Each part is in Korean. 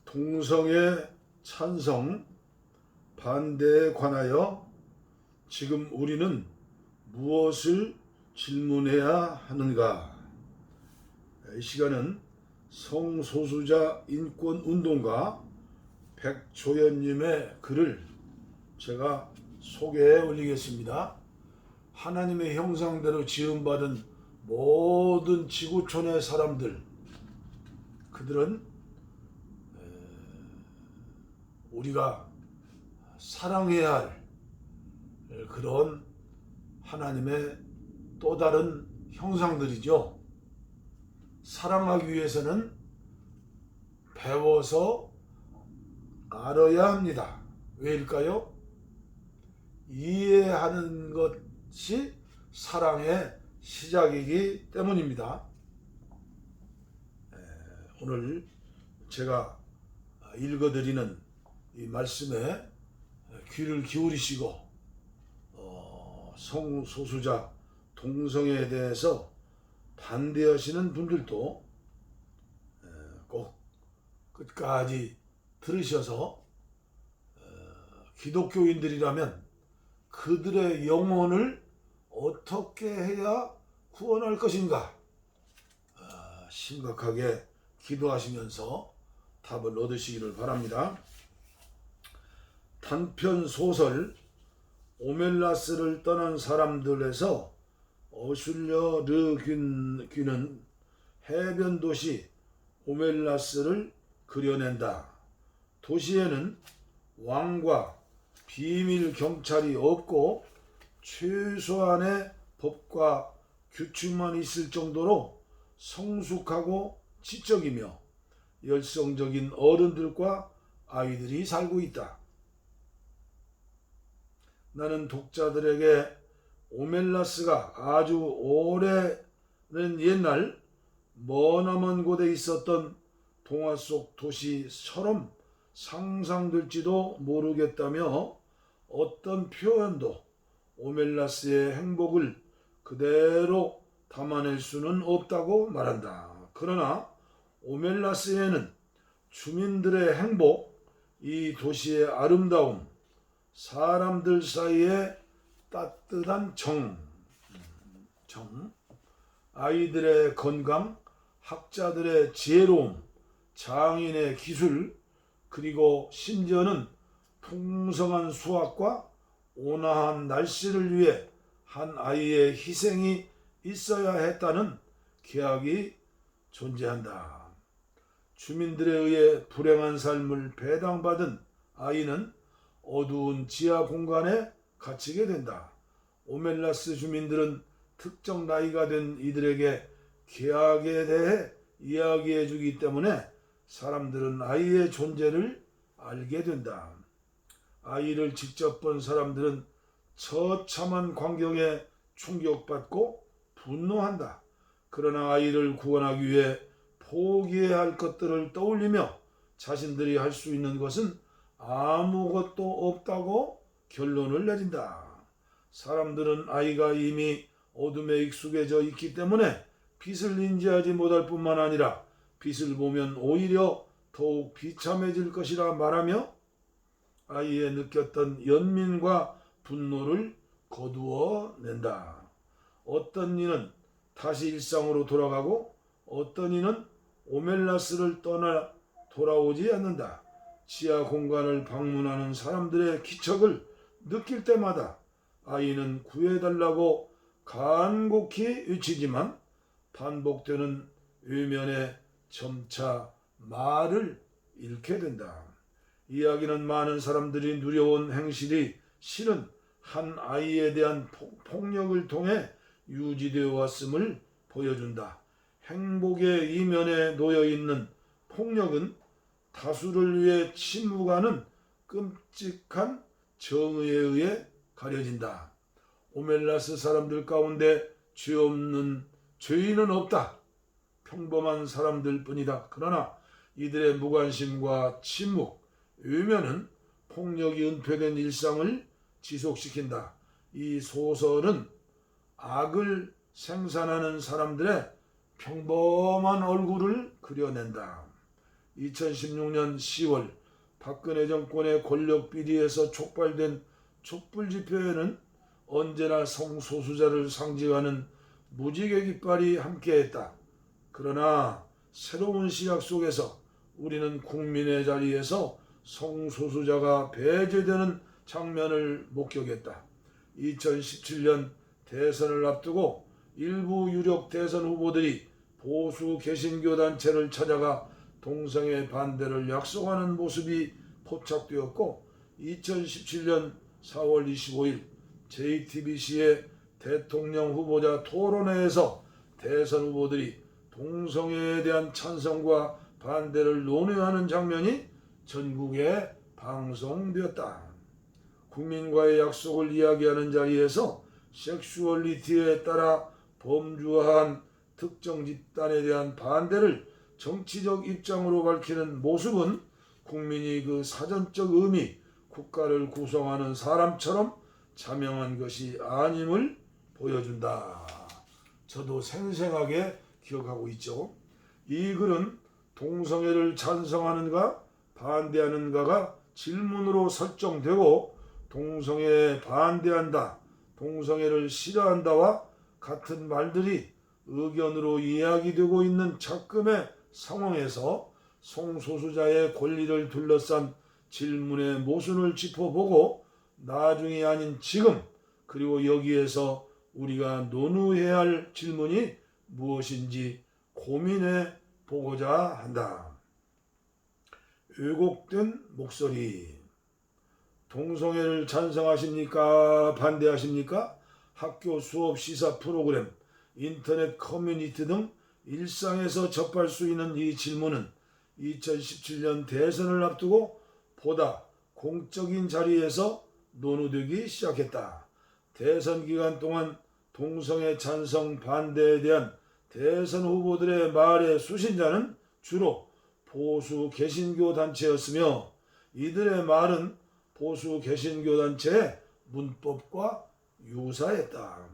동성애 찬성, 반대에 관하여 지금 우리는 무엇을 질문해야 하는가? 이 시간은 성소수자 인권운동가 백조연님의 글을 제가 소개해 올리겠습니다. 하나님의 형상대로 지음받은 모든 지구촌의 사람들, 그들은 우리가 사랑해야 할 그런 하나님의 또 다른 형상들이죠. 사랑하기 위해서는 배워서 알아야 합니다. 왜일까요? 이해하는 것이 사랑의 시작이기 때문입니다. 오늘 제가 읽어드리는 이 말씀에 귀를 기울이시고 성소수자 동성애에 대해서 반대하시는 분들도 꼭 끝까지 들으셔서 기독교인들이라면 그들의 영혼을 어떻게 해야 구원할 것인가 심각하게 기도하시면서 답을 얻으시기를 바랍니다. 단편 소설 오멜라스를 떠난 사람들에서 어슐러 르균은 해변 도시 오멜라스를 그려낸다. 도시에는 왕과 비밀 경찰이 없고 최소한의 법과 규칙만 있을 정도로 성숙하고 지적이며 열성적인 어른들과 아이들이 살고 있다. 나는 독자들에게 오멜라스가 아주 오래는 옛날 머나먼 곳에 있었던 동화 속 도시처럼 상상될지도 모르겠다며 어떤 표현도 오멜라스의 행복을 그대로 담아낼 수는 없다고 말한다. 그러나 오멜라스에는 주민들의 행복, 이 도시의 아름다움, 사람들 사이의 따뜻한 정, 아이들의 건강, 학자들의 지혜로움, 장인의 기술, 그리고 심지어는 풍성한 수확과 온화한 날씨를 위해 한 아이의 희생이 있어야 했다는 계약이 존재한다. 주민들에 의해 불행한 삶을 배당받은 아이는 어두운 지하 공간에 갇히게 된다. 오멜라스 주민들은 특정 나이가 된 이들에게 계약에 대해 이야기해 주기 때문에 사람들은 아이의 존재를 알게 된다. 아이를 직접 본 사람들은 처참한 광경에 충격받고 분노한다. 그러나 아이를 구원하기 위해 포기해야 할 것들을 떠올리며 자신들이 할 수 있는 것은 아무것도 없다고 결론을 내린다. 사람들은 아이가 이미 어둠에 익숙해져 있기 때문에 빛을 인지하지 못할 뿐만 아니라 빛을 보면 오히려 더욱 비참해질 것이라 말하며 아이의 느꼈던 연민과 분노를 거두어낸다. 어떤 이는 다시 일상으로 돌아가고 어떤 이는 오멜라스를 떠나 돌아오지 않는다. 지하 공간을 방문하는 사람들의 기척을 느낄 때마다 아이는 구해달라고 간곡히 외치지만 반복되는 외면에 점차 말을 잃게 된다. 이야기는 많은 사람들이 누려온 행실이 실은 한 아이에 대한 폭력을 통해 유지되어 왔음을 보여준다. 행복의 이면에 놓여있는 폭력은 다수를 위해 침묵하는 끔찍한 정의에 의해 가려진다. 오멜라스 사람들 가운데 죄인은 없다. 평범한 사람들 뿐이다. 그러나 이들의 무관심과 침묵, 외면은 폭력이 은폐된 일상을 지속시킨다. 이 소설은 악을 생산하는 사람들의 평범한 얼굴을 그려낸다. 2016년 10월 박근혜 정권의 권력 비리에서 촉발된 촛불 집회에는 언제나 성소수자를 상징하는 무지개 깃발이 함께했다. 그러나 새로운 시각 속에서 우리는 국민의 자리에서 성소수자가 배제되는 장면을 목격했다. 2017년 대선을 앞두고 일부 유력 대선 후보들이 보수 개신교 단체를 찾아가 동성애 반대를 약속하는 모습이 포착되었고, 2017년 4월 25일 JTBC의 대통령 후보자 토론회에서 대선 후보들이 동성애에 대한 찬성과 반대를 논의하는 장면이 전국에 방송되었다. 국민과의 약속을 이야기하는 자리에서 섹슈얼리티에 따라 범주화한 특정 집단에 대한 반대를 정치적 입장으로 밝히는 모습은 국민이 그 사전적 의미, 국가를 구성하는 사람처럼 자명한 것이 아님을 보여준다. 저도 생생하게 기억하고 있죠. 이 글은 동성애를 찬성하는가 반대하는가가 질문으로 설정되고, 동성애에 반대한다, 동성애를 싫어한다와 같은 말들이 의견으로 이야기되고 있는 작금의 상황에서 성소수자의 권리를 둘러싼 질문의 모순을 짚어보고, 나중이 아닌 지금, 그리고 여기에서 우리가 논의해야 할 질문이 무엇인지 고민해 보고자 한다. 왜곡된 목소리. 동성애를 찬성하십니까? 반대하십니까? 학교 수업 시사 프로그램, 인터넷 커뮤니티 등 일상에서 접할 수 있는 이 질문은 2017년 대선을 앞두고 보다 공적인 자리에서 논의되기 시작했다. 대선 기간 동안 동성애 찬성 반대에 대한 대선 후보들의 말의 수신자는 주로 보수 개신교 단체였으며, 이들의 말은 보수 개신교 단체의 문법과 유사했다.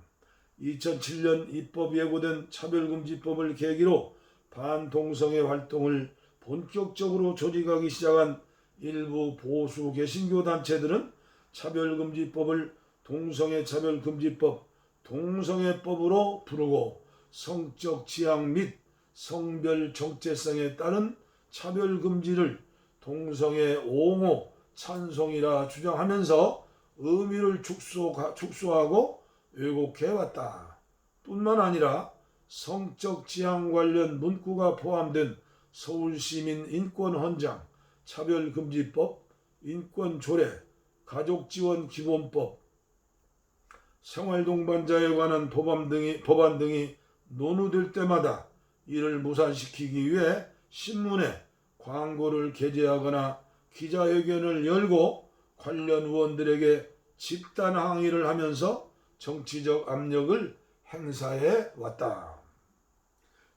2007년 입법 예고된 차별금지법을 계기로 반동성애 활동을 본격적으로 조직하기 시작한 일부 보수 개신교 단체들은 차별금지법을 동성애 차별금지법, 동성애법으로 부르고, 성적 지향 및 성별 정체성에 따른 차별금지를 동성애 옹호 찬송이라 주장하면서 의미를 축소하고 왜곡해왔다. 뿐만 아니라 성적 지향 관련 문구가 포함된 서울시민인권헌장, 차별금지법, 인권조례, 가족지원기본법, 생활동반자에 관한 법안 등이 논의될 때마다 이를 무산시키기 위해 신문에 광고를 게재하거나 기자회견을 열고 관련 의원들에게 집단 항의를 하면서 정치적 압력을 행사해 왔다.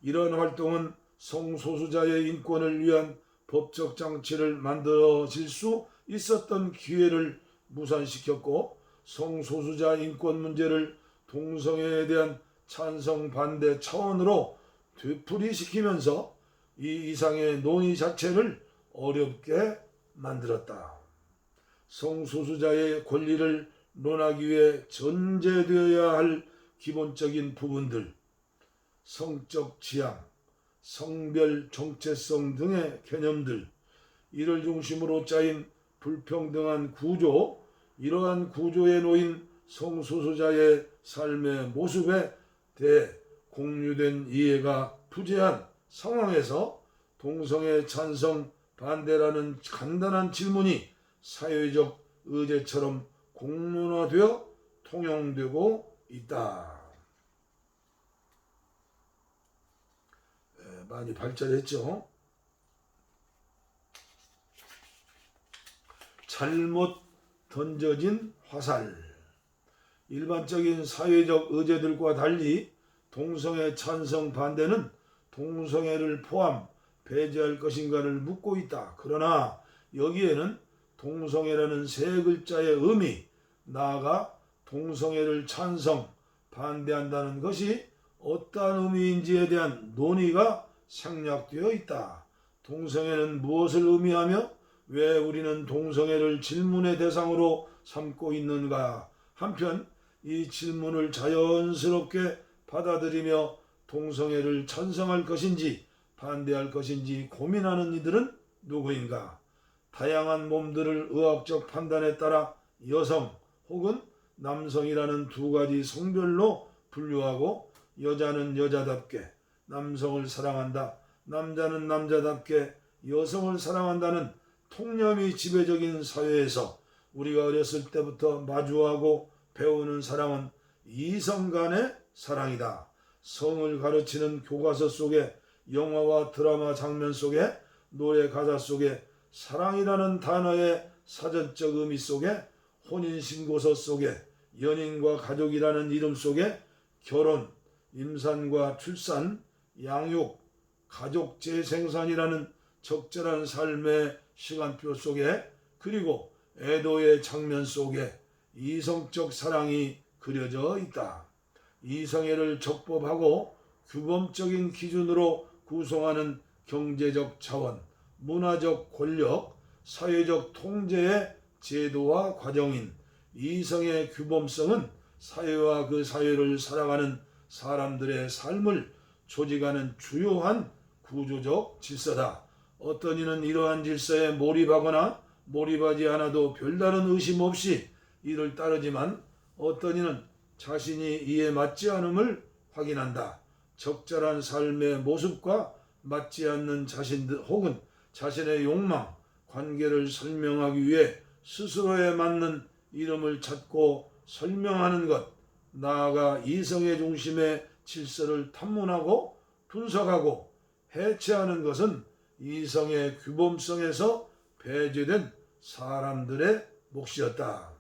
이런 활동은 성소수자의 인권을 위한 법적 장치를 만들어질 수 있었던 기회를 무산시켰고, 성소수자 인권 문제를 동성애에 대한 찬성 반대 차원으로 되풀이시키면서 이 이상의 논의 자체를 어렵게 만들었다. 성소수자의 권리를 논하기 위해 전제되어야 할 기본적인 부분들, 성적 지향, 성별 정체성 등의 개념들, 이를 중심으로 짜인 불평등한 구조, 이러한 구조에 놓인 성소수자의 삶의 모습에 대해 공유된 이해가 부재한 상황에서 동성애 찬성 반대라는 간단한 질문이 사회적 의제처럼 공론화되어 통용되고 있다. 많이 발전했죠. 잘못 던져진 화살. 일반적인 사회적 의제들과 달리 동성애 찬성 반대는 동성애를 포함 배제할 것인가를 묻고 있다. 그러나 여기에는 동성애라는 세 글자의 의미, 나아가 동성애를 찬성 반대한다는 것이 어떠한 의미인지에 대한 논의가 생략되어 있다. 동성애는 무엇을 의미하며 왜 우리는 동성애를 질문의 대상으로 삼고 있는가? 한편 이 질문을 자연스럽게 받아들이며 동성애를 찬성할 것인지 반대할 것인지 고민하는 이들은 누구인가? 다양한 몸들을 의학적 판단에 따라 여성 혹은 남성이라는 두 가지 성별로 분류하고 여자는 여자답게 남성을 사랑한다, 남자는 남자답게 여성을 사랑한다는 통념이 지배적인 사회에서 우리가 어렸을 때부터 마주하고 배우는 사랑은 이성 간의 사랑이다. 성을 가르치는 교과서 속에, 영화와 드라마 장면 속에, 노래 가사 속에 사랑이라는 단어의 사전적 의미 속에, 혼인신고서 속에 연인과 가족이라는 이름 속에 결혼, 임산과 출산, 양육, 가족 재생산이라는 적절한 삶의 시간표 속에, 그리고 애도의 장면 속에 이성적 사랑이 그려져 있다. 이성애를 적법하고 규범적인 기준으로 구성하는 경제적 자원, 문화적 권력, 사회적 통제의 제도와 과정인 이성의 규범성은 사회와 그 사회를 살아가는 사람들의 삶을 조직하는 주요한 구조적 질서다. 어떤 이는 이러한 질서에 몰입하거나 몰입하지 않아도 별다른 의심 없이 이를 따르지만 어떤 이는 자신이 이에 맞지 않음을 확인한다. 적절한 삶의 모습과 맞지 않는 자신들 혹은 자신의 욕망, 관계를 설명하기 위해 스스로에 맞는 이름을 찾고 설명하는 것, 나아가 이성의 중심의 질서를 탐문하고 분석하고 해체하는 것은 이성의 규범성에서 배제된 사람들의 몫이었다.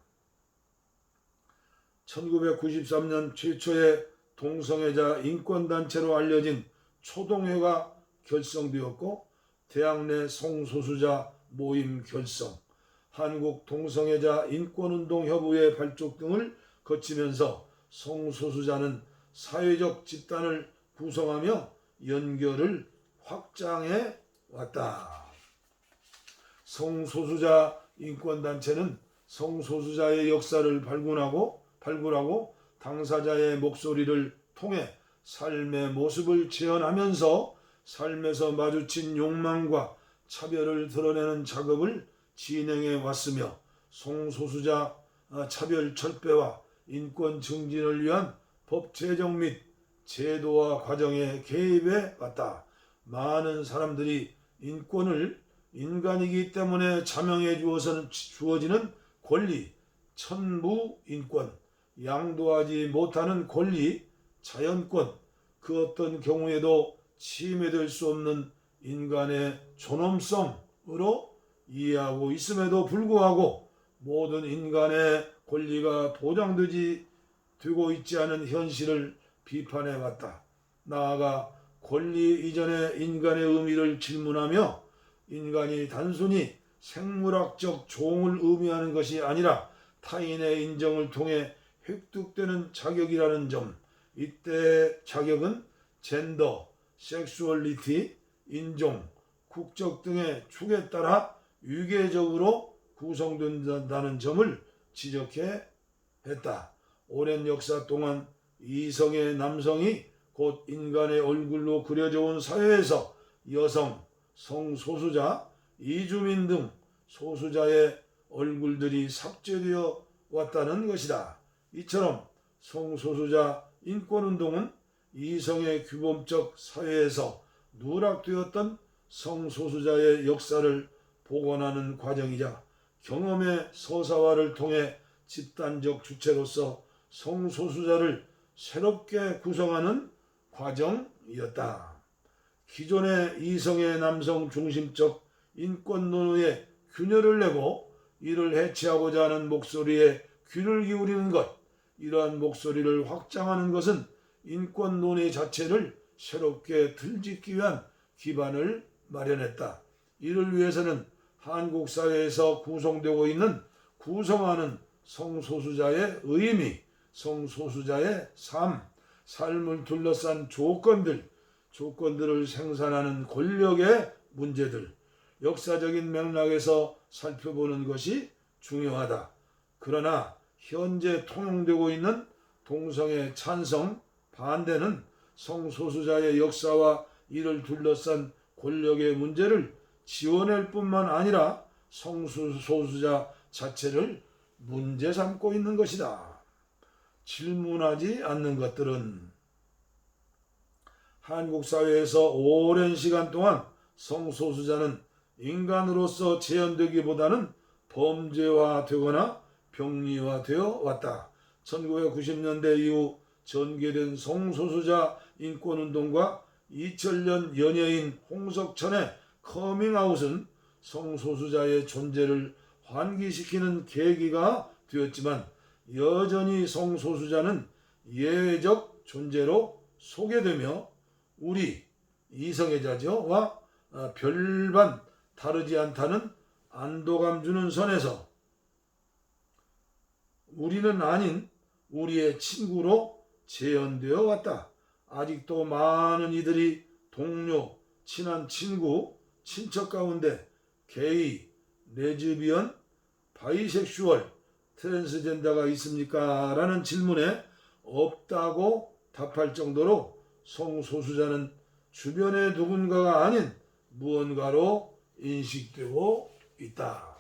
1993년 최초의 동성애자 인권단체로 알려진 초동회가 결성되었고 대학 내 성소수자 모임 결성, 한국 동성애자 인권운동협의회 발족 등을 거치면서 성소수자는 사회적 집단을 구성하며 연결을 확장해 왔다. 성소수자 인권단체는 성소수자의 역사를 발굴하고 당사자의 목소리를 통해 삶의 모습을 재현하면서 삶에서 마주친 욕망과 차별을 드러내는 작업을 진행해 왔으며 성소수자 차별 철폐와 인권 증진을 위한 법 제정 및 제도와 과정에 개입해 왔다. 많은 사람들이 인권을 인간이기 때문에 자명해 주어지는 권리, 천무인권, 양도하지 못하는 권리, 자연권, 그 어떤 경우에도 침해될 수 없는 인간의 존엄성으로 이해하고 있음에도 불구하고 모든 인간의 권리가 보장되고 있지 않은 현실을 비판해 왔다. 나아가 권리 이전의 인간의 의미를 질문하며 인간이 단순히 생물학적 종을 의미하는 것이 아니라 타인의 인정을 통해 획득되는 자격이라는 점, 이때 자격은 젠더, 섹슈얼리티, 인종, 국적 등의 축에 따라 유계적으로 구성된다는 점을 지적해 했다. 오랜 역사 동안 이성의 남성이 곧 인간의 얼굴로 그려져 온 사회에서 여성, 성소수자, 이주민 등 소수자의 얼굴들이 삭제되어 왔다는 것이다. 이처럼 성소수자 인권운동은 이성의 규범적 사회에서 누락되었던 성소수자의 역사를 복원하는 과정이자 경험의 서사화를 통해 집단적 주체로서 성소수자를 새롭게 구성하는 과정이었다. 기존의 이성의 남성 중심적 인권 논의에 균열을 내고 이를 해체하고자 하는 목소리에 귀를 기울이는 것, 이러한 목소리를 확장하는 것은 인권 논의 자체를 새롭게 들짓기 위한 기반을 마련했다. 이를 위해서는 한국 사회에서 구성되고 있는 구성하는 성소수자의 의미, 성소수자의 삶을 둘러싼 조건들을 생산하는 권력의 문제들, 역사적인 맥락에서 살펴보는 것이 중요하다. 그러나 현재 통용되고 있는 동성애 찬성, 반대는 성소수자의 역사와 이를 둘러싼 권력의 문제를 지원할 뿐만 아니라 성소수자 자체를 문제 삼고 있는 것이다. 질문하지 않는 것들은 한국 사회에서 오랜 시간 동안 성소수자는 인간으로서 재현되기보다는 범죄화되거나 병리화되어 왔다. 1990년대 이후 전개된 성소수자 인권운동과 2000년 연예인 홍석천의 커밍아웃은 성소수자의 존재를 환기시키는 계기가 되었지만 여전히 성소수자는 예외적 존재로 소개되며 우리 이성애자와 별반 다르지 않다는 안도감 주는 선에서 우리는 아닌 우리의 친구로 재현되어 왔다. 아직도 많은 이들이 동료, 친한 친구, 친척 가운데 게이, 레즈비언, 바이섹슈얼, 트랜스젠더가 있습니까? 라는 질문에 없다고 답할 정도로 성소수자는 주변의 누군가가 아닌 무언가로 인식되고 있다.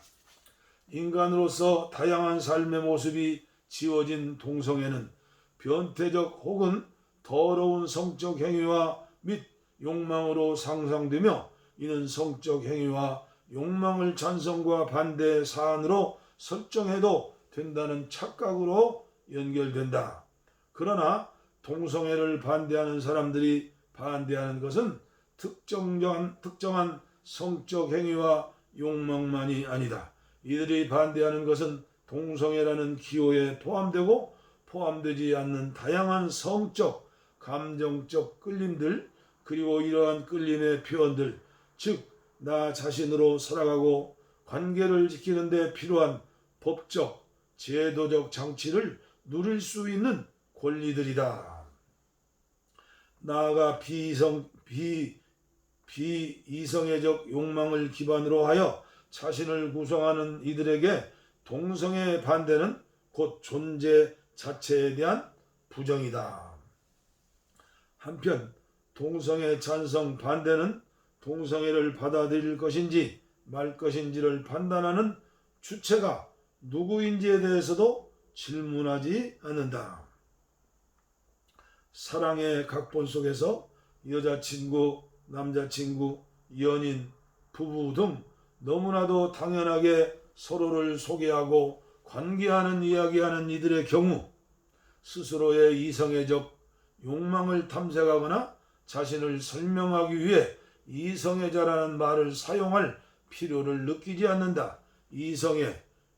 인간으로서 다양한 삶의 모습이 지워진 동성애는 변태적 혹은 더러운 성적 행위와 및 욕망으로 상상되며 이는 성적 행위와 욕망을 찬성과 반대 사안으로 설정해도 된다는 착각으로 연결된다. 그러나 동성애를 반대하는 사람들이 반대하는 것은 특정한 성적 행위와 욕망만이 아니다. 이들이 반대하는 것은 동성애라는 기호에 포함되고 포함되지 않는 다양한 성적, 감정적 끌림들, 그리고 이러한 끌림의 표현들, 즉 나 자신으로 살아가고 관계를 지키는 데 필요한 법적, 제도적 장치를 누릴 수 있는 권리들이다. 나아가 비이성애적 욕망을 기반으로 하여 자신을 구성하는 이들에게 동성애 반대는 곧 존재 자체에 대한 부정이다. 한편 동성애 찬성 반대는 동성애를 받아들일 것인지 말 것인지를 판단하는 주체가 누구인지에 대해서도 질문하지 않는다. 사랑의 각본 속에서 여자친구, 남자친구, 연인, 부부 등 너무나도 당연하게 서로를 소개하고 관계하는 이야기하는 이들의 경우 스스로의 이성애적 욕망을 탐색하거나 자신을 설명하기 위해 이성애자라는 말을 사용할 필요를 느끼지 않는다.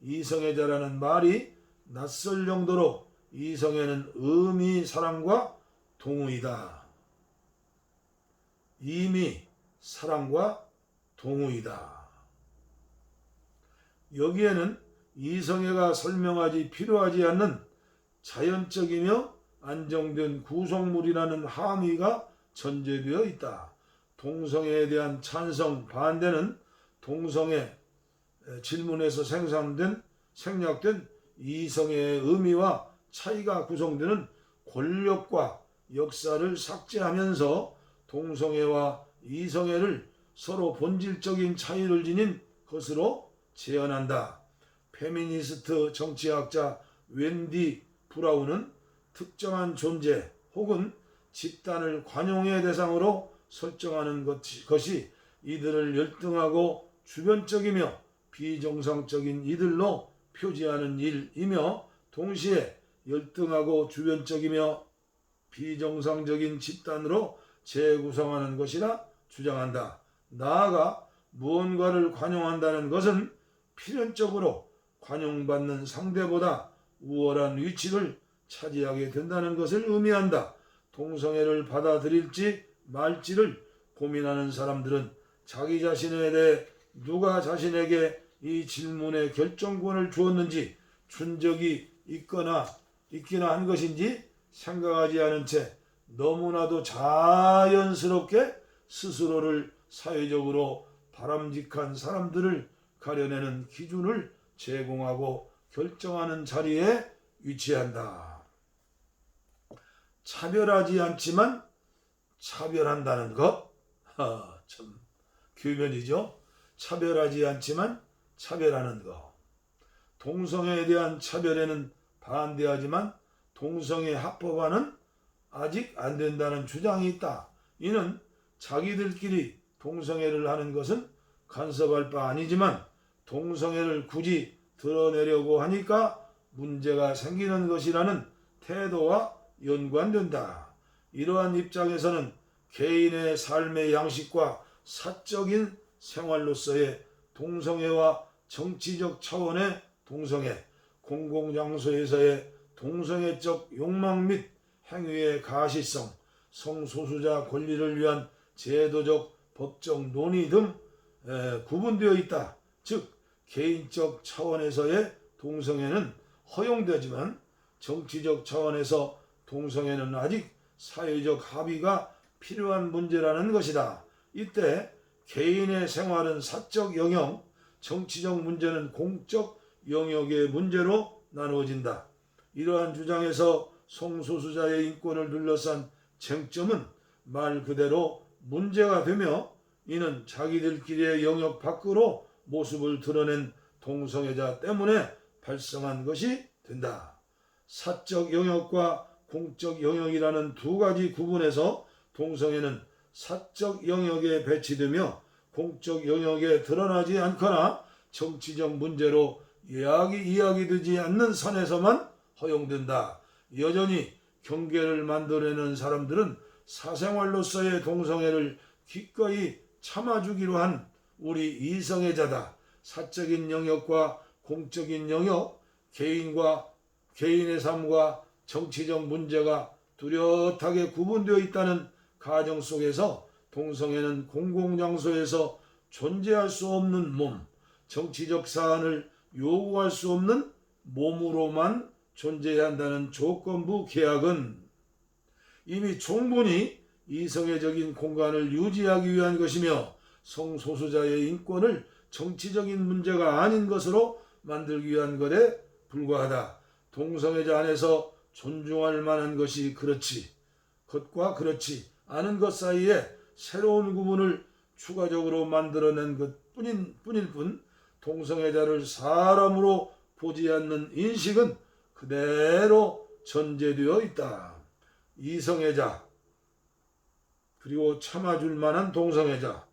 이성애자라는 말이 낯설 정도로 이성애는 의미 사랑과 동의이다. 이미 사랑과 동의이다. 여기에는 이성애가 설명하지 필요하지 않는 자연적이며 안정된 구성물이라는 함의가 전제되어 있다. 동성애에 대한 찬성, 반대는 동성애 질문에서 생략된 이성애의 의미와 차이가 구성되는 권력과 역사를 삭제하면서 동성애와 이성애를 서로 본질적인 차이를 지닌 것으로 재현한다. 페미니스트 정치학자 웬디 브라운은 특정한 존재 혹은 집단을 관용의 대상으로 설정하는 것이 이들을 열등하고 주변적이며 비정상적인 이들로 표지하는 일이며 동시에 열등하고 주변적이며 비정상적인 집단으로 재구성하는 것이라 주장한다. 나아가 무언가를 관용한다는 것은 필연적으로 관용받는 상대보다 우월한 위치를 차지하게 된다는 것을 의미한다. 동성애를 받아들일지 말지를 고민하는 사람들은 자기 자신에 대해 누가 자신에게 이 질문의 결정권을 주었는지 준 적이 있기나 한 것인지 생각하지 않은 채 너무나도 자연스럽게 스스로를 사회적으로 바람직한 사람들을 가려내는 기준을 제공하고 결정하는 자리에 위치한다. 차별하지 않지만 차별한다는 것, 참 교변이죠. 차별하지 않지만 차별하는 것. 동성애에 대한 차별에는 반대하지만 동성애 합법화는 아직 안 된다는 주장이 있다. 이는 자기들끼리 동성애를 하는 것은 간섭할 바 아니지만 동성애를 굳이 드러내려고 하니까 문제가 생기는 것이라는 태도와 연관된다. 이러한 입장에서는 개인의 삶의 양식과 사적인 생활로서의 동성애와 정치적 차원의 동성애, 공공장소에서의 동성애적 욕망 및 행위의 가시성, 성소수자 권리를 위한 제도적 법적 논의 등 구분되어 있다. 즉 개인적 차원에서의 동성애는 허용되지만 정치적 차원에서 동성애는 아직 사회적 합의가 필요한 문제라는 것이다. 이때 개인의 생활은 사적 영역, 정치적 문제는 공적 영역의 문제로 나누어진다. 이러한 주장에서 성소수자의 인권을 둘러싼 쟁점은 말 그대로 문제가 되며 이는 자기들끼리의 영역 밖으로 모습을 드러낸 동성애자 때문에 발생한 것이 된다. 사적 영역과 공적 영역이라는 두 가지 구분에서 동성애는 사적 영역에 배치되며 공적 영역에 드러나지 않거나 정치적 문제로 이야기되지 않는 선에서만 허용된다. 여전히 경계를 만들어내는 사람들은 사생활로서의 동성애를 기꺼이 참아주기로 한 우리 이성애자다. 사적인 영역과 공적인 영역, 개인의 삶과 정치적 문제가 뚜렷하게 구분되어 있다는 가정 속에서 동성애는 공공장소에서 존재할 수 없는 몸, 정치적 사안을 요구할 수 없는 몸으로만 존재해야 한다는 조건부 계약은 이미 충분히 이성애적인 공간을 유지하기 위한 것이며 성소수자의 인권을 정치적인 문제가 아닌 것으로 만들기 위한 것에 불과하다. 동성애자 안에서 존중할 만한 것이 것과 그렇지 않은 것 사이에 새로운 구분을 추가적으로 만들어낸 것뿐일 뿐 동성애자를 사람으로 보지 않는 인식은 그대로 전제되어 있다. 이성애자 그리고 참아줄 만한 동성애자,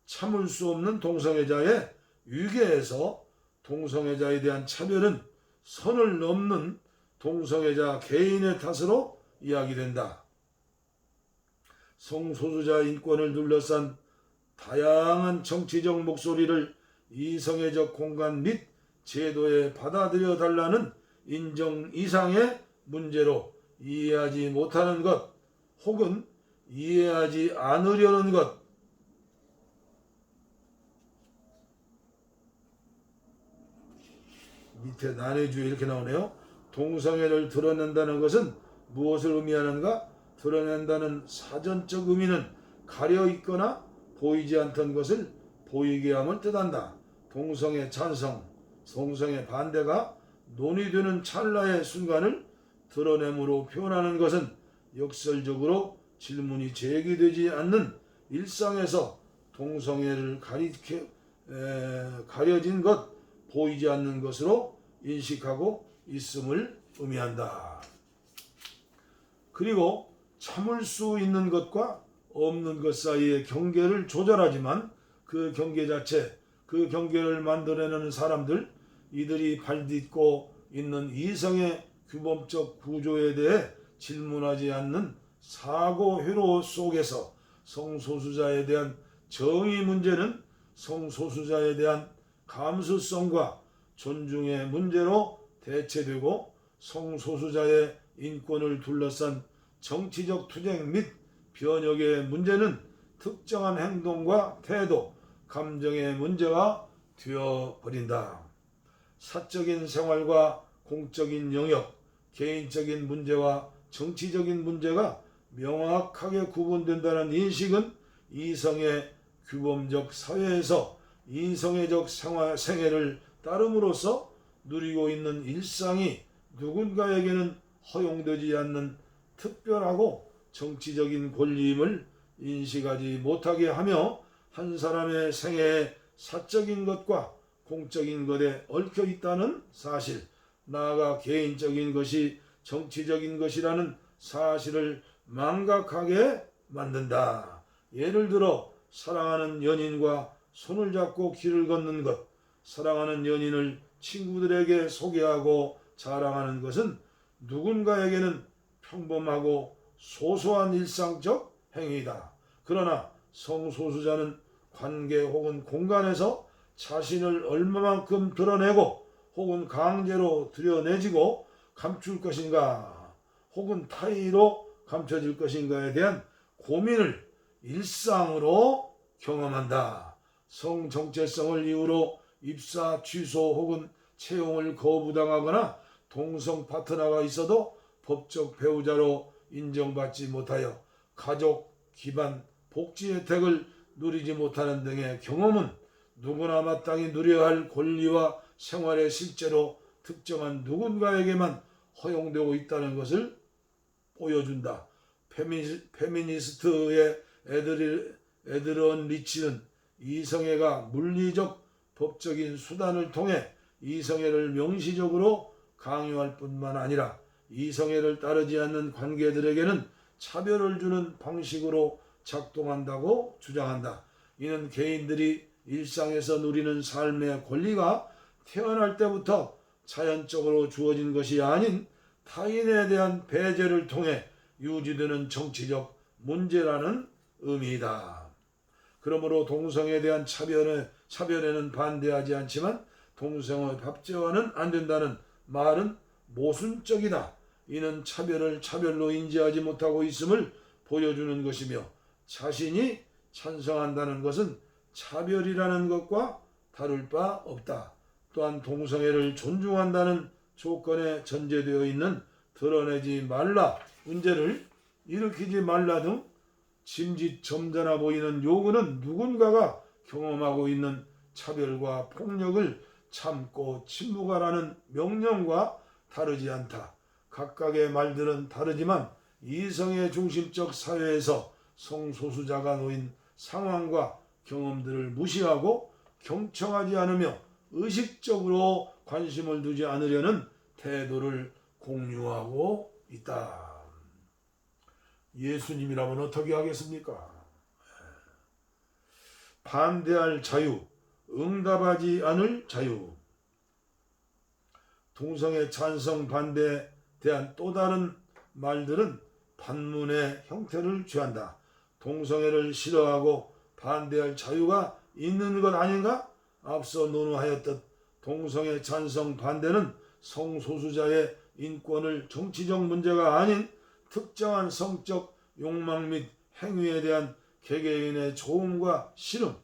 참을 수 없는 동성애자의 위계에서 동성애자에 대한 차별은 선을 넘는 동성애자 개인의 탓으로 이야기된다. 성소수자 인권을 둘러싼 다양한 정치적 목소리를 이성애적 공간 및 제도에 받아들여 달라는 인정 이상의 문제로 이해하지 못하는 것 혹은 이해하지 않으려는 것, 밑에 난해주에 이렇게 나오네요. 동성애를 드러낸다는 것은 무엇을 의미하는가? 드러낸다는 사전적 의미는 가려 있거나 보이지 않던 것을 보이게 함을 뜻한다. 동성애 찬성, 동성애 반대가 논의되는 찰나의 순간을 드러냄으로 표현하는 것은 역설적으로 질문이 제기되지 않는 일상에서 동성애를 가려진 것, 보이지 않는 것으로 인식하고 있음을 의미한다. 그리고 참을 수 있는 것과 없는 것 사이의 경계를 조절하지만 그 경계 자체, 그 경계를 만들어내는 사람들, 이들이 발딛고 있는 이성의 규범적 구조에 대해 질문하지 않는 사고 회로 속에서 성소수자에 대한 정의 문제는 성소수자에 대한 감수성과 존중의 문제로 대체되고 성소수자의 인권을 둘러싼 정치적 투쟁 및 변혁의 문제는 특정한 행동과 태도, 감정의 문제가 되어버린다. 사적인 생활과 공적인 영역, 개인적인 문제와 정치적인 문제가 명확하게 구분된다는 인식은 이성의 규범적 사회에서 이성애적 생애를 따름으로써 누리고 있는 일상이 누군가에게는 허용되지 않는 특별하고 정치적인 권리임을 인식하지 못하게 하며 한 사람의 생애에 사적인 것과 공적인 것에 얽혀 있다는 사실, 나아가 개인적인 것이 정치적인 것이라는 사실을 망각하게 만든다. 예를 들어 사랑하는 연인과 손을 잡고 길을 걷는 것, 사랑하는 연인을 친구들에게 소개하고 자랑하는 것은 누군가에게는 평범하고 소소한 일상적 행위다. 그러나 성소수자는 관계 혹은 공간에서 자신을 얼마만큼 드러내고 혹은 강제로 드러내지고 감출 것인가 혹은 타의로 감춰질 것인가에 대한 고민을 일상으로 경험한다. 성 정체성을 이유로 입사 취소 혹은 채용을 거부당하거나 동성 파트너가 있어도 법적 배우자로 인정받지 못하여 가족, 기반, 복지 혜택을 누리지 못하는 등의 경험은 누구나 마땅히 누려야 할 권리와 생활에 실제로 특정한 누군가에게만 허용되고 있다는 것을 보여준다. 페미니스트의 에드런 리치는 이성애가 물리적 법적인 수단을 통해 이성애를 명시적으로 강요할 뿐만 아니라 이성애를 따르지 않는 관계들에게는 차별을 주는 방식으로 작동한다고 주장한다. 이는 개인들이 일상에서 누리는 삶의 권리가 태어날 때부터 자연적으로 주어진 것이 아닌 타인에 대한 배제를 통해 유지되는 정치적 문제라는 의미이다. 그러므로 동성애에 대한 차별에는 반대하지 않지만 동성애 합제화는 안 된다는 말은 모순적이다. 이는 차별을 차별로 인지하지 못하고 있음을 보여주는 것이며 자신이 찬성한다는 것은 차별이라는 것과 다를 바 없다. 또한 동성애를 존중한다는 조건에 전제되어 있는 드러내지 말라, 문제를 일으키지 말라 등 짐짓 점잖아 보이는 요구는 누군가가 경험하고 있는 차별과 폭력을 참고 침묵하라는 명령과 다르지 않다. 각각의 말들은 다르지만 이성의 중심적 사회에서 성소수자가 놓인 상황과 경험들을 무시하고 경청하지 않으며 의식적으로 관심을 두지 않으려는 태도를 공유하고 있다. 예수님이라면 어떻게 하겠습니까? 반대할 자유, 응답하지 않을 자유. 동성애 찬성 반대에 대한 또 다른 말들은 반문의 형태를 취한다. 동성애를 싫어하고 반대할 자유가 있는 것 아닌가? 앞서 논의하였듯 동성애 찬성 반대는 성소수자의 인권을 정치적 문제가 아닌 특정한 성적 욕망 및 행위에 대한 개개인의 조음과 싫음,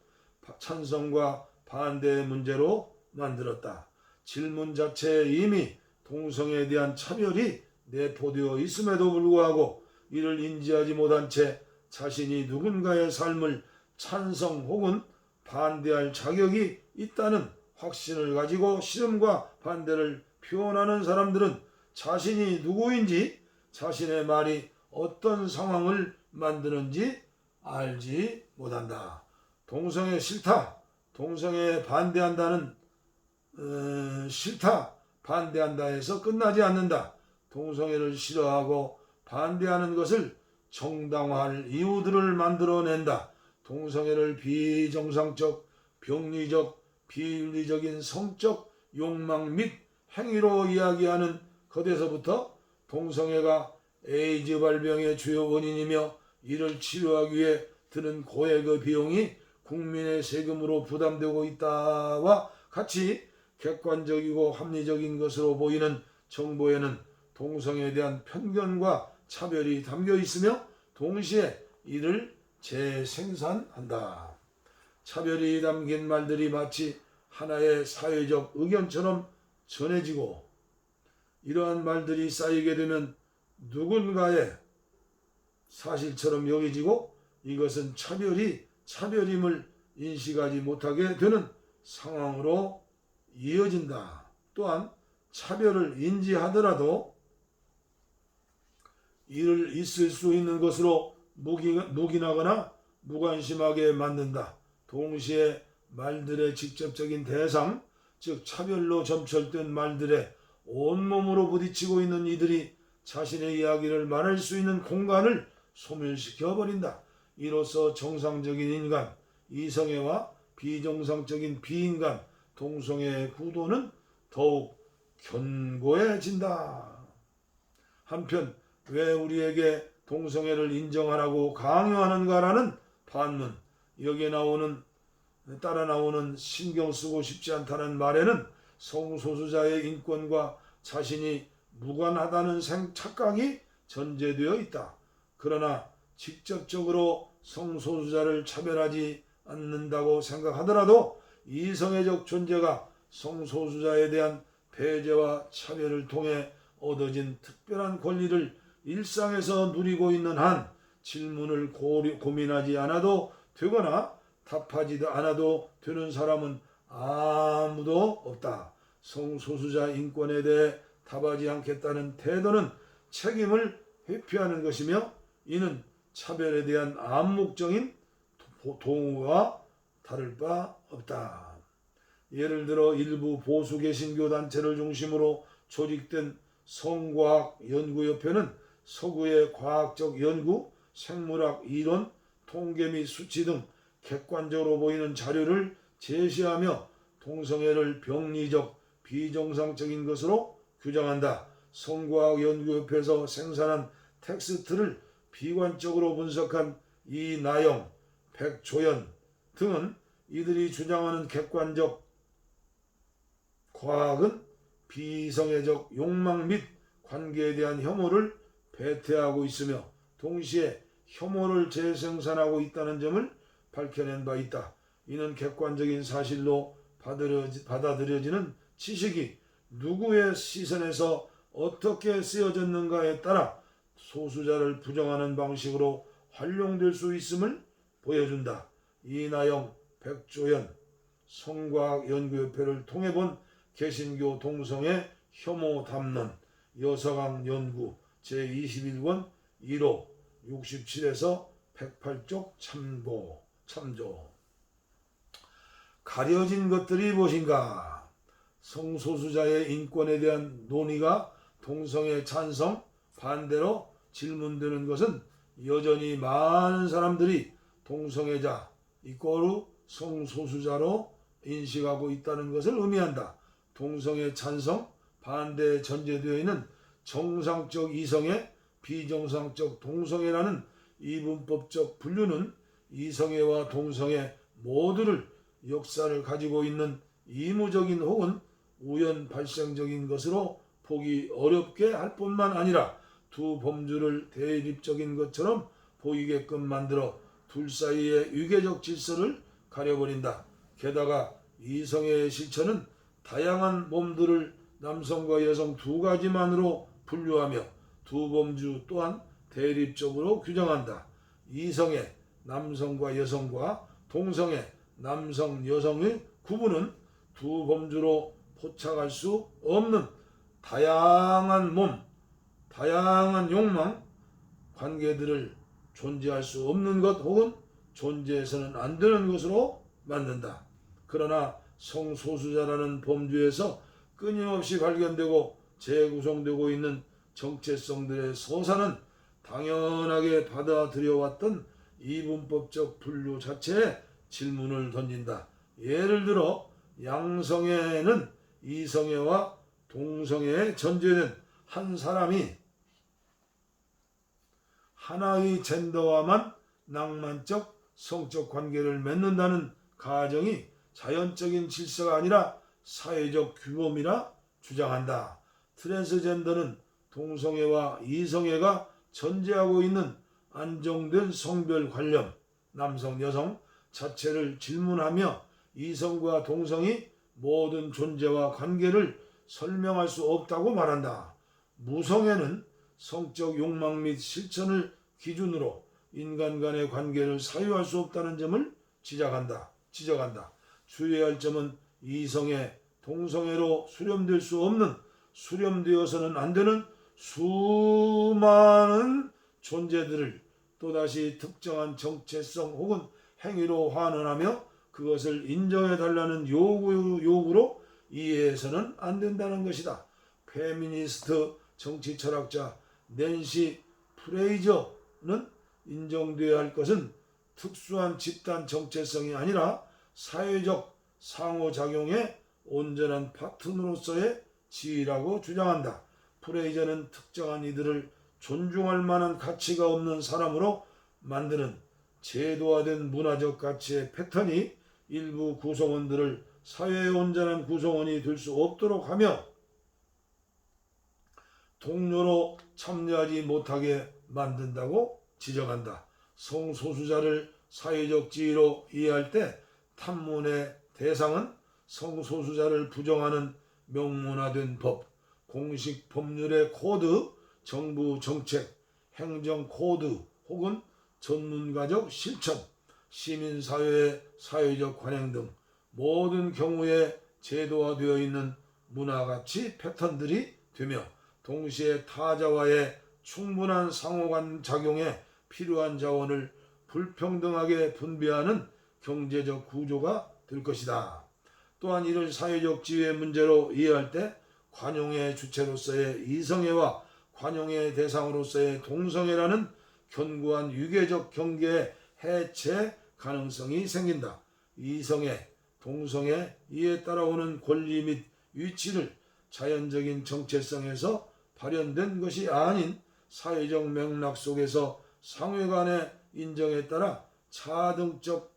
찬성과 반대의 문제로 만들었다. 질문 자체에 이미 동성애에 대한 차별이 내포되어 있음에도 불구하고 이를 인지하지 못한 채 자신이 누군가의 삶을 찬성 혹은 반대할 자격이 있다는 확신을 가지고 싫음과 반대를 표현하는 사람들은 자신이 누구인지, 자신의 말이 어떤 상황을 만드는지 알지 못한다. 동성애 싫다, 동성애에 반대한다는 싫다, 반대한다 해서 끝나지 않는다. 동성애를 싫어하고 반대하는 것을 정당화할 이유들을 만들어낸다. 동성애를 비정상적, 병리적, 비윤리적인 성적 욕망 및 행위로 이야기하는 것에서부터 동성애가 에이즈 발병의 주요 원인이며 이를 치료하기 위해 드는 고액의 비용이 국민의 세금으로 부담되고 있다와 같이 객관적이고 합리적인 것으로 보이는 정보에는 동성애에 대한 편견과 차별이 담겨 있으며 동시에 이를 재생산한다. 차별이 담긴 말들이 마치 하나의 사회적 의견처럼 전해지고 이러한 말들이 쌓이게 되면 누군가의 사실처럼 여겨지고 이것은 차별이 차별임을 인식하지 못하게 되는 상황으로 이어진다. 또한 차별을 인지하더라도 이를 있을 수 있는 것으로 묵인하거나 무관심하게 만든다. 동시에 말들의 직접적인 대상, 즉 차별로 점철된 말들의 온몸으로 부딪히고 있는 이들이 자신의 이야기를 말할 수 있는 공간을 소멸시켜 버린다. 이로써 정상적인 인간, 이성애와 비정상적인 비인간, 동성애의 구도는 더욱 견고해진다. 한편 왜 우리에게 동성애를 인정하라고 강요하는가라는 반문, 여기에 따라 나오는 신경 쓰고 싶지 않다는 말에는 성소수자의 인권과 자신이 무관하다는 착각이 전제되어 있다. 그러나 직접적으로 성소수자를 차별하지 않는다고 생각하더라도 이성애적 존재가 성소수자에 대한 배제와 차별을 통해 얻어진 특별한 권리를 일상에서 누리고 있는 한 질문을 고민하지 않아도 되거나 답하지 않아도 되는 사람은 아무도 없다. 성소수자 인권에 대해 답하지 않겠다는 태도는 책임을 회피하는 것이며 이는 차별에 대한 암묵적인 동의와 다를 바 없다. 예를 들어 일부 보수 개신교 단체를 중심으로 조직된 성과학연구협회는 서구의 과학적 연구, 생물학 이론, 통계 및 수치 등 객관적으로 보이는 자료를 제시하며 동성애를 병리적, 비정상적인 것으로 규정한다. 성과학연구협회에서 생산한 텍스트를 비관적으로 분석한 이나영, 백조연 등은 이들이 주장하는 객관적 과학은 비이성애적 욕망 및 관계에 대한 혐오를 배태하고 있으며 동시에 혐오를 재생산하고 있다는 점을 밝혀낸 바 있다. 이는 객관적인 사실로 받아들여지는 지식이 누구의 시선에서 어떻게 쓰여졌는가에 따라 소수자를 부정하는 방식으로 활용될 수 있음을 보여준다. 이나영, 백조연, 성과학연구협회를 통해 본 개신교 동성애 혐오 담론 여서강 연구 제21권 1호 67에서 108쪽 참조. 가려진 것들이 무엇인가? 성소수자의 인권에 대한 논의가 동성애 찬성, 반대로 질문되는 것은 여전히 많은 사람들이 동성애자 이꼬르 성소수자로 인식하고 있다는 것을 의미한다. 동성애 찬성, 반대에 전제되어 있는 정상적 이성애, 비정상적 동성애라는 이분법적 분류는 이성애와 동성애 모두를 역사를 가지고 있는 이무적인 혹은 우연 발생적인 것으로 보기 어렵게 할 뿐만 아니라 두 범주를 대립적인 것처럼 보이게끔 만들어 둘 사이의 유계적 질서를 가려버린다. 게다가 이성애의 실천은 다양한 몸들을 남성과 여성 두 가지만으로 분류하며 두 범주 또한 대립적으로 규정한다. 이성애, 남성과 여성과 동성애, 남성, 여성의 구분은 두 범주로 포착할 수 없는 다양한 몸, 다양한 욕망, 관계들을 존재할 수 없는 것 혹은 존재해서는 안 되는 것으로 만든다. 그러나 성소수자라는 범주에서 끊임없이 발견되고 재구성되고 있는 정체성들의 서사는 당연하게 받아들여왔던 이분법적 분류 자체에 질문을 던진다. 예를 들어 양성애는 이성애와 동성애에 전제된 한 사람이 하나의 젠더와만 낭만적 성적 관계를 맺는다는 가정이 자연적인 질서가 아니라 사회적 규범이라 주장한다. 트랜스젠더는 동성애와 이성애가 전제하고 있는 안정된 성별 관념, 남성, 여성 자체를 질문하며 이성과 동성이 모든 존재와 관계를 설명할 수 없다고 말한다. 무성애는 성적 욕망 및 실천을 기준으로 인간 간의 관계를 사유할 수 없다는 점을 지적한다. 지적한다. 주의할 점은 이성애, 동성애로 수렴될 수 없는, 수렴되어서는 안 되는 수많은 존재들을 또다시 특정한 정체성 혹은 행위로 환원하며 그것을 인정해달라는 요구로 이해해서는 안 된다는 것이다. 페미니스트 정치 철학자 낸시 프레이저는 인정되어야 할 것은 특수한 집단 정체성이 아니라 사회적 상호작용의 온전한 파트너로서의 지위라고 주장한다. 프레이저는 특정한 이들을 존중할 만한 가치가 없는 사람으로 만드는 제도화된 문화적 가치의 패턴이 일부 구성원들을 사회의 온전한 구성원이 될 수 없도록 하며 동료로 참여하지 못하게 만든다고 지적한다. 성소수자를 사회적 지위로 이해할 때 탐문의 대상은 성소수자를 부정하는 명문화된 법, 공식 법률의 코드, 정부 정책, 행정 코드 혹은 전문가적 실천, 시민사회의 사회적 관행 등 모든 경우에 제도화되어 있는 문화가치 패턴들이 되며 동시에 타자와의 충분한 상호작용에 필요한 자원을 불평등하게 분배하는 경제적 구조가 될 것이다. 또한 이를 사회적 지위의 문제로 이해할 때 관용의 주체로서의 이성애와 관용의 대상으로서의 동성애라는 견고한 유계적 경계의 해체 가능성이 생긴다. 이성애, 동성애, 이에 따라오는 권리 및 위치를 자연적인 정체성에서 발현된 것이 아닌 사회적 맥락 속에서 상호간의 인정에 따라 차등적으로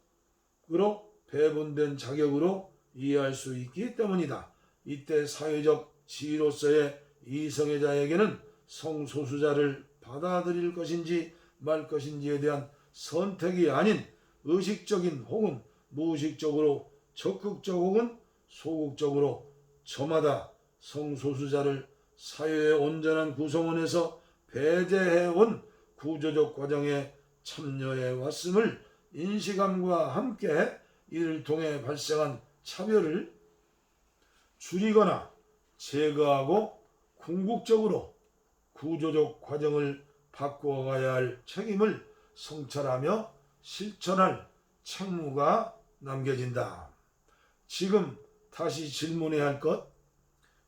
배분된 자격으로 이해할 수 있기 때문이다. 이때 사회적 지위로서의 이성애자에게는 성소수자를 받아들일 것인지 말 것인지에 대한 선택이 아닌 의식적인 혹은 무의식적으로 적극적 혹은 소극적으로 저마다 성소수자를 사회의 온전한 구성원에서 배제해온 구조적 과정에 참여해 왔음을 인식함과 함께 이를 통해 발생한 차별을 줄이거나 제거하고 궁극적으로 구조적 과정을 바꾸어가야 할 책임을 성찰하며 실천할 책무가 남겨진다. 지금 다시 질문해야 할 것,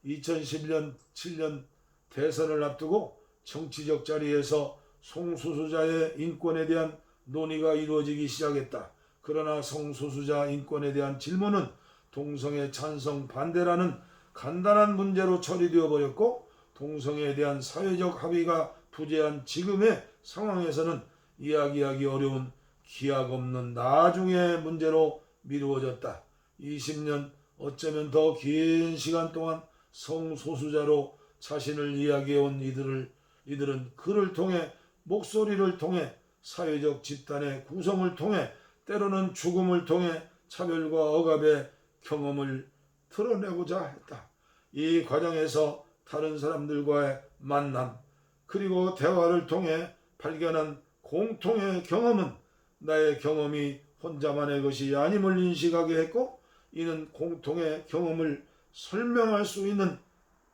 2011년 7년 대선을 앞두고 정치적 자리에서 성소수자의 인권에 대한 논의가 이루어지기 시작했다. 그러나 성소수자 인권에 대한 질문은 동성애 찬성 반대라는 간단한 문제로 처리되어 버렸고 동성애에 대한 사회적 합의가 부재한 지금의 상황에서는 이야기하기 어려운 기약 없는 나중의 문제로 미루어졌다. 20년 어쩌면 더 긴 시간 동안 성소수자로 자신을 이야기해온 이들은 글을 통해 목소리를 통해 사회적 집단의 구성을 통해 때로는 죽음을 통해 차별과 억압의 경험을 드러내고자 했다. 이 과정에서 다른 사람들과의 만남 그리고 대화를 통해 발견한 공통의 경험은 나의 경험이 혼자만의 것이 아님을 인식하게 했고 이는 공통의 경험을 설명할 수 있는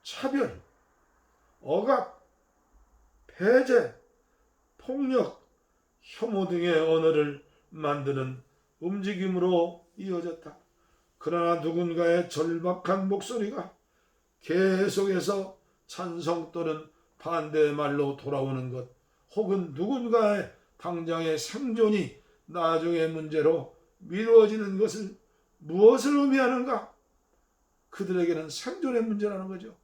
차별, 억압, 배제, 폭력, 혐오 등의 언어를 만드는 움직임으로 이어졌다. 그러나 누군가의 절박한 목소리가 계속해서 찬성 또는 반대의 말로 돌아오는 것 혹은 누군가의 당장의 생존이 나중의 문제로 미루어지는 것을 무엇을 의미하는가? 그들에게는 생존의 문제라는 거죠.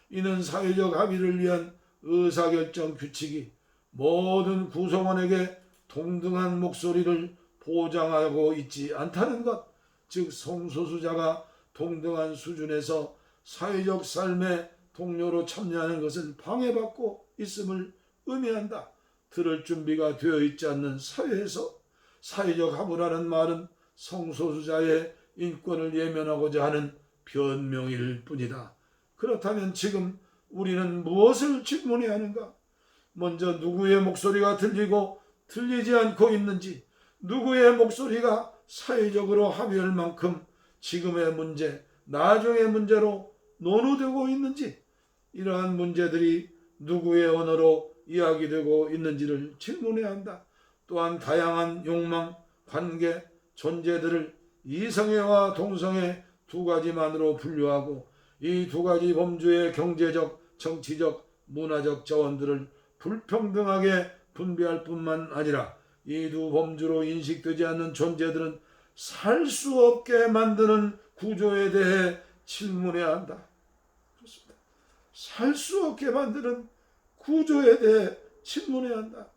이는 사회적 합의를 위한 의사결정 규칙이 모든 구성원에게 동등한 목소리를 보장하고 있지 않다는 것, 즉 성소수자가 동등한 수준에서 사회적 삶의 동료로 참여하는 것을 방해받고 있음을 의미한다. 들을 준비가 되어 있지 않는 사회에서 사회적 합의라는 말은 성소수자의 인권을 예면하고자 하는 변명일 뿐이다. 그렇다면 지금 우리는 무엇을 질문해야 하는가? 먼저 누구의 목소리가 들리고 들리지 않고 있는지, 누구의 목소리가 사회적으로 합의할 만큼 지금의 문제, 나중의 문제로 논의되고 있는지, 이러한 문제들이 누구의 언어로 이야기되고 있는지를 질문해야 한다. 또한 다양한 욕망, 관계, 존재들을 이성애와 동성애 두 가지만으로 분류하고 이 두 가지 범주의 경제적, 정치적, 문화적 자원들을 불평등하게 분배할 뿐만 아니라 이 두 범주로 인식되지 않는 존재들은 살 수 없게 만드는 구조에 대해 질문해야 한다. 그렇습니다. 살 수 없게 만드는 구조에 대해 질문해야 한다.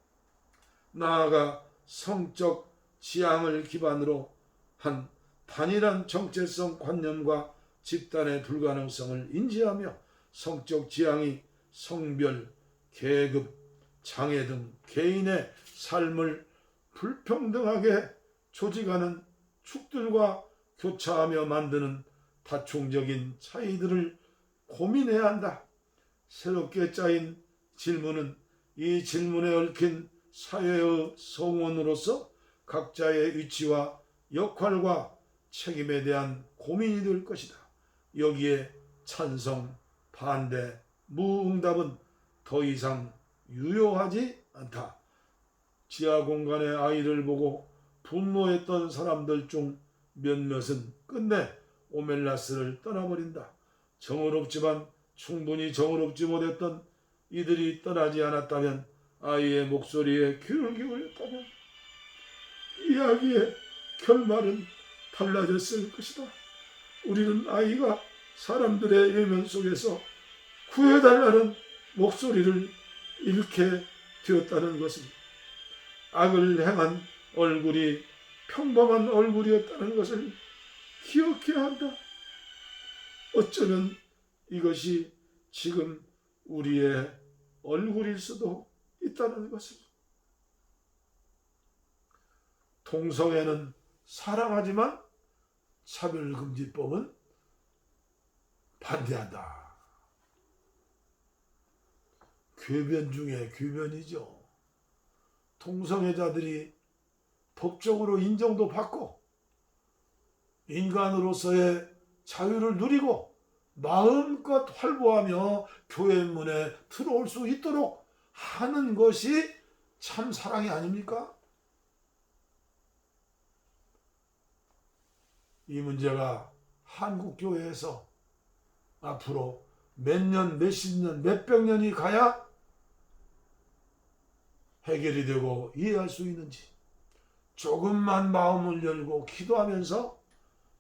나아가 성적 지향을 기반으로 한 단일한 정체성 관념과 집단의 불가능성을 인지하며 성적 지향이 성별, 계급, 장애 등 개인의 삶을 불평등하게 조직하는 축들과 교차하며 만드는 다층적인 차이들을 고민해야 한다. 새롭게 짜인 질문은 이 질문에 얽힌 사회의 성원으로서 각자의 위치와 역할과 책임에 대한 고민이 될 것이다. 여기에 찬성, 반대, 무응답은 더 이상 유효하지 않다. 지하 공간에 아이를 보고 분노했던 사람들 중 몇몇은 끝내 오멜라스를 떠나버린다. 정의롭지만 충분히 정의롭지 못했던 이들이 떠나지 않았다면, 아이의 목소리에 귀를 기울였다면 이야기의 결말은 달라졌을 것이다. 우리는 아이가 사람들의 예면 속에서 구해달라는 목소리를 잃게 되었다는 것은 악을 행한 얼굴이 평범한 얼굴이었다는 것을 기억해야 한다. 어쩌면 이것이 지금 우리의 얼굴일 수도 있다는 것을. 동성애는 사랑하지만 차별금지법은 반대한다. 궤변 중에 궤변이죠. 동성애자들이 법적으로 인정도 받고 인간으로서의 자유를 누리고 마음껏 활보하며 교회 문에 들어올 수 있도록 하는 것이 참 사랑이 아닙니까? 이 문제가 한국교회에서 앞으로 몇 년, 몇십 년, 몇백 년이 가야 해결이 되고 이해할 수 있는지, 조금만 마음을 열고 기도하면서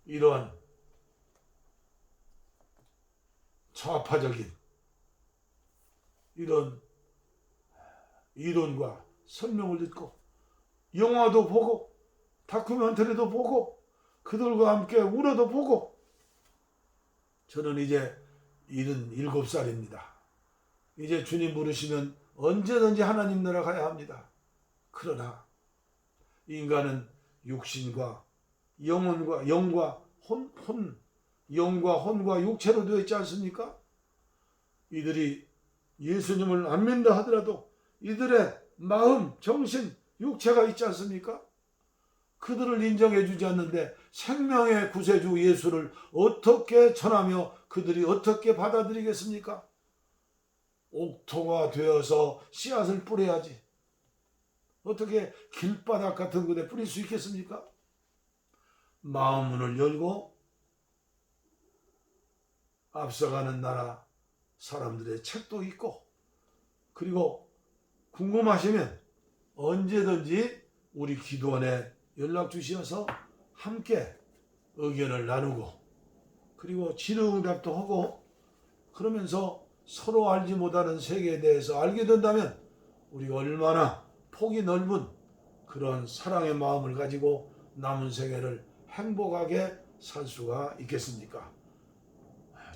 이러한 좌파적인 이런 이론과 설명을 듣고 영화도 보고 다큐멘터리도 보고 그들과 함께 울어도 보고, 저는 이제 77살입니다. 이제 주님 부르시면 언제든지 하나님 나라 가야 합니다. 그러나 인간은 육신과 영혼과 영과 영과 혼과 육체로 되어 있지 않습니까? 이들이 예수님을 안 믿는다 하더라도 이들의 마음, 정신, 육체가 있지 않습니까? 그들을 인정해 주지 않는데 생명의 구세주 예수를 어떻게 전하며 그들이 어떻게 받아들이겠습니까? 옥토가 되어서 씨앗을 뿌려야지 어떻게 길바닥 같은 곳에 뿌릴 수 있겠습니까? 마음문을 열고 앞서가는 나라 사람들의 책도 있고, 그리고 궁금하시면 언제든지 우리 기도원에 연락 주셔서 함께 의견을 나누고, 그리고 질의응답도 하고, 그러면서 서로 알지 못하는 세계에 대해서 알게 된다면 우리가 얼마나 폭이 넓은 그런 사랑의 마음을 가지고 남은 생애를 행복하게 살 수가 있겠습니까?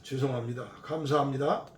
죄송합니다. 감사합니다.